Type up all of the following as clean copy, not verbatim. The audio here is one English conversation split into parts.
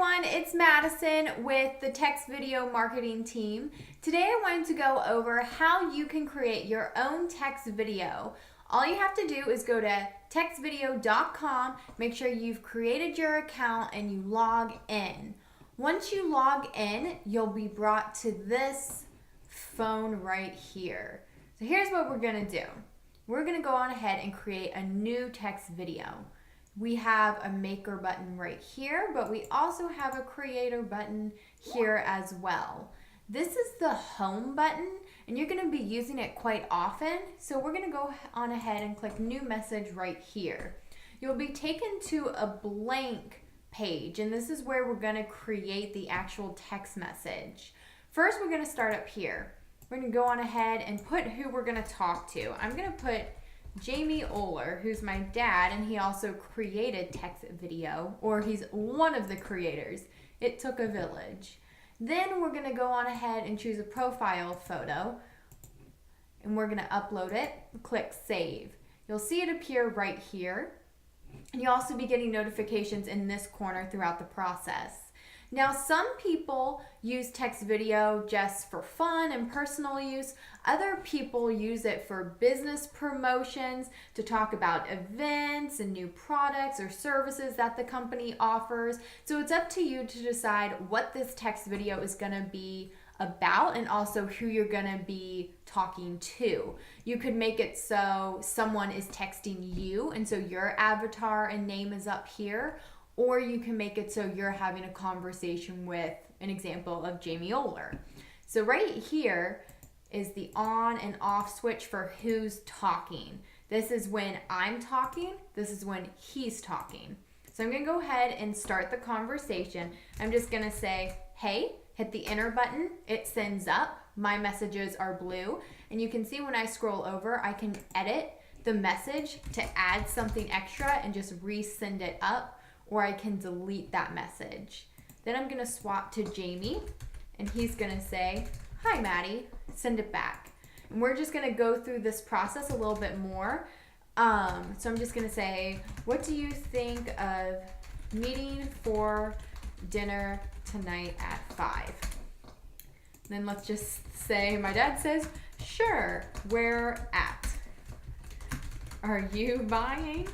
everyone, it's Madison with the Text Video Marketing team. Today I wanted to go over how you can create your own text video. All you have to do is go to textvideo.com, make sure you've created your account and you log in. Once you log in, you'll be brought to this phone right here. So here's what we're gonna do. We're gonna go on ahead and create a new text video. We have a maker button right here, but we also have a creator button here as well. This is the home button, and you're gonna be using it quite often. So we're gonna go on ahead and click new message right here. You'll be taken to a blank page, and this is where we're gonna create the actual text message. First, we're gonna start up here. We're gonna go on ahead and put who we're gonna talk to. I'm gonna put Madyson Ohler, who's my dad, and he also created text video, or he's one of the creators. It took a village. Then we're gonna go on ahead and choose a profile photo, and we're gonna upload it, click save. You'll see it appear right here, and you'll also be getting notifications in this corner throughout the process. Now, some people use text video just for fun and personal use. Other people use it for business promotions, to talk about events and new products or services that the company offers. So it's up to you to decide what this text video is gonna be about and also who you're gonna be talking to. You could make it so someone is texting you, and so your avatar and name is up here. Or you can make it so you're having a conversation with an example of Madyson Ohler. So right here is the on and off switch for who's talking. This is when I'm talking, this is when he's talking. So I'm gonna go ahead and start the conversation. I'm just gonna say, hey, hit the enter button, it sends up, my messages are blue, and you can see when I scroll over, I can edit the message to add something extra and just resend it up, or I can delete that message. Then I'm gonna swap to Jamie, and he's gonna say, hi Maddie, send it back. And we're just gonna go through this process a little bit more. So I'm just gonna say, what do you think of meeting for dinner tonight at 5? Then let's just say, my dad says, sure, where at? Are you buying?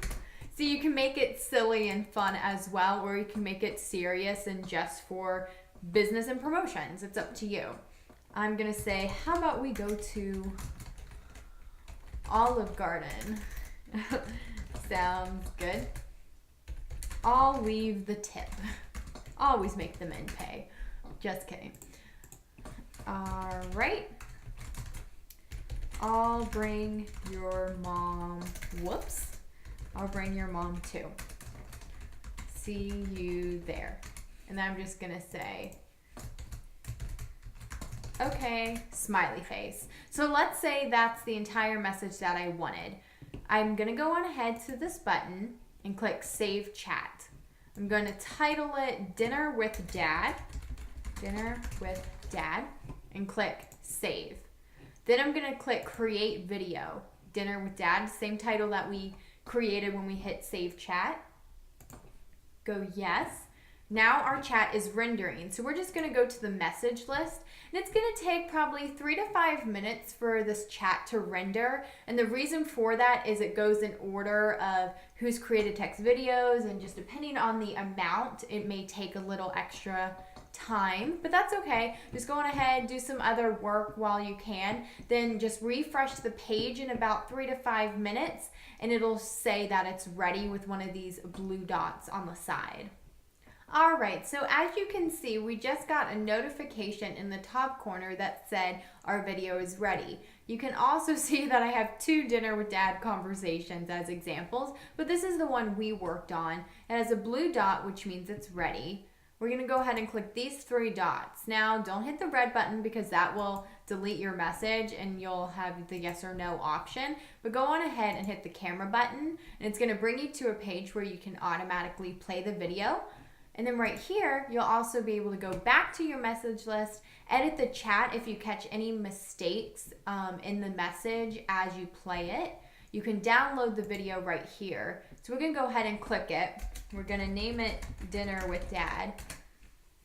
So you can make it silly and fun as well, or you can make it serious and just for business and promotions. It's up to you. I'm gonna say, how about we go to Olive Garden? Sounds good. I'll leave the tip. Always make the men pay. Just kidding. All right. I'll bring your mom. Whoops. I'll bring your mom too. See you there. And then I'm just gonna say, okay, smiley face. So let's say that's the entire message that I wanted. I'm gonna go on ahead to this button and click Save Chat. I'm gonna title it Dinner with Dad, Dinner with Dad, and click Save. Then I'm gonna click Create Video, Dinner with Dad, same title that we created when we hit Save Chat. Go yes. Now our chat is rendering. So we're just gonna go to the message list, and it's gonna take probably 3 to 5 minutes for this chat to render. And the reason for that is it goes in order of who's created text videos, and just depending on the amount, it may take a little extra time, but that's okay. Just go on ahead, do some other work while you can, then just refresh the page in about 3 to 5 minutes, and it'll say that it's ready with one of these blue dots on the side. All right, so as you can see, we just got a notification in the top corner that said our video is ready. You can also see that I have 2 Dinner with Dad conversations as examples, but this is the one we worked on. It has a blue dot, which means it's ready. We're gonna go ahead and click these 3 dots. Now, don't hit the red button because that will delete your message and you'll have the yes or no option. But go on ahead and hit the camera button, and it's gonna bring you to a page where you can automatically play the video. And then right here, you'll also be able to go back to your message list, edit the chat if you catch any mistakes in the message as you play it. You can download the video right here. So we're gonna go ahead and click it. We're gonna name it Dinner with Dad.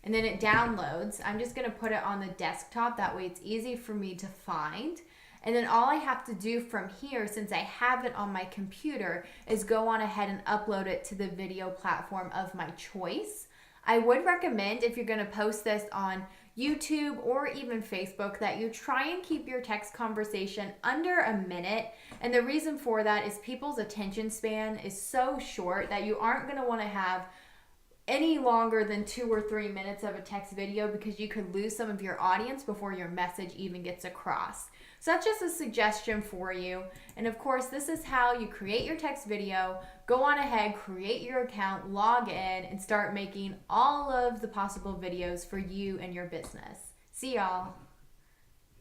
and then it downloads. I'm just gonna put it on the desktop, that way it's easy for me to find. And then all I have to do from here, since I have it on my computer, is go on ahead and upload it to the video platform of my choice. I would recommend, if you're gonna post this on YouTube or even Facebook, that you try and keep your text conversation under a minute. And the reason for that is people's attention span is so short that you aren't gonna wanna have any longer than 2 or 3 minutes of a text video, because you could lose some of your audience before your message even gets across. So that's just a suggestion for you. And of course, this is how you create your text video. Go on ahead, create your account, log in, and start making all of the possible videos for you and your business. See y'all.